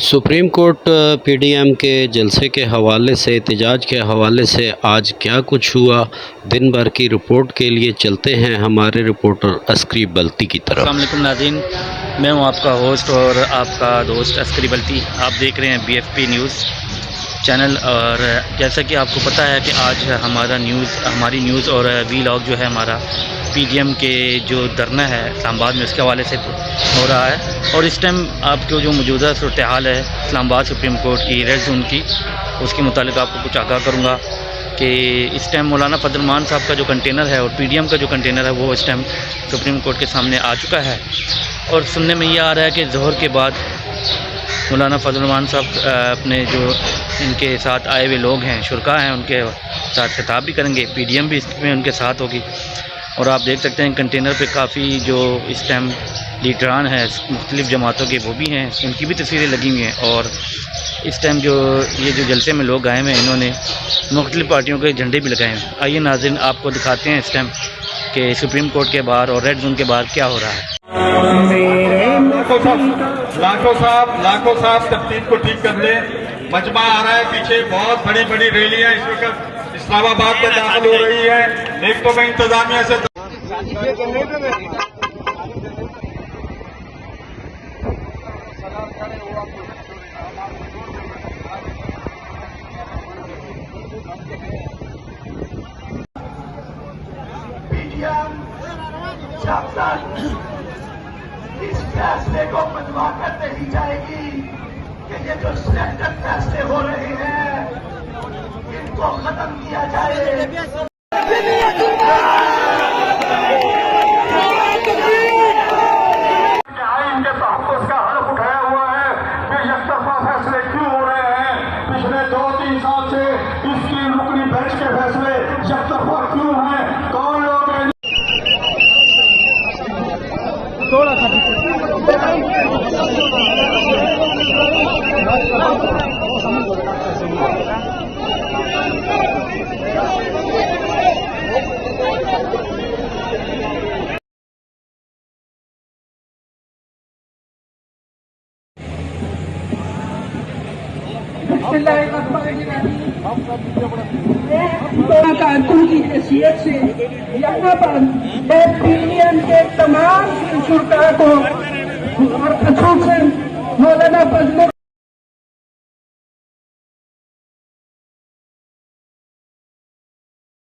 Supreme court PDM के जलसे के हवाले से, एहतजाज के हवाले से आज क्या कुछ हुआ, दिन भर की रिपोर्ट के लिए चलते हैं हमारे रिपोर्टर अस्करी बल्ती की तरफ। अस्सलाम वालेकुम नाज़रीन, मैं हूं आपका होस्ट और आपका दोस्त अस्करी बल्ती। आप देख रहे हैं बीएफपी न्यूज़ चैनल। और जैसा कि आपको पता है कि आज हमारी न्यूज़ और वीलॉग जो है हमारा पीडीएम के जो धरना है इस्लामाबाद में, उसके हवाले से हो रहा है। और इस टाइम आपको जो मौजूदा सूरत हाल है इस्लामाबाद सुप्रीम कोर्ट की रेड जोन की, उसके मुतालिक आपको कुछ आगाह करूँगा कि इस टाइम मौलाना फजल मान साहब का जो कंटेनर है और पीडीएम का जो कंटेनर है वो इस टाइम सुप्रीम कोर्ट के सामने आ चुका है। और सुनने में ये आ रहा है कि ज़ोहर के बाद मौलाना फजल मान साहब अपने जो इनके साथ आए हुए लोग हैं, शुरका हैं, उनके साथ खिताब भी करेंगे, पीडीएम भी इसमें उनके साथ होगी। और आप देख सकते हैं कंटेनर पे काफ़ी जो इस टाइम लीडरान हैं मुख्तलिफ़ जमातों के वो भी हैं, उनकी भी तस्वीरें लगी हुई हैं। और इस टाइम जो जलसे में लोग आए हुए हैं, इन्होंने मुख्तलिफ़ पार्टियों के झंडे भी लगाए हैं। आइए नाज़रीन आपको दिखाते हैं इस टाइम कि सुप्रीम कोर्ट के बाहर और रेड जोन के बाहर क्या हो रहा है। लाखों साहब तरतीब को ठीक कर ले। मजमा आ रहा है पीछे, बहुत बड़ी बड़ी रैलियां इस वक्त इस्लामाबाद में दाखिल हो रही है। एक तो मैं इंतजामिया से जब तक इस फैसले को मनवा कर नहीं जाएगी कि ये जो स्टैंडर्ड फैसले हो रहे हैं इनको खत्म किया जाए। इनके तहफ़्फ़ुज़ का हलफ उठाया हुआ है कि यकतरफा फैसले क्यों हो रहे हैं। पिछले 2-3 साल से इसकी रुकनी बेंच के फैसले यकतरफा क्यों हैं। कौन लोग हैं थोड़ा सा कारकुन की हैसियत से यहाँ पर पीडीएम के तमाम शुरा को और खसूसन मौलाना फजल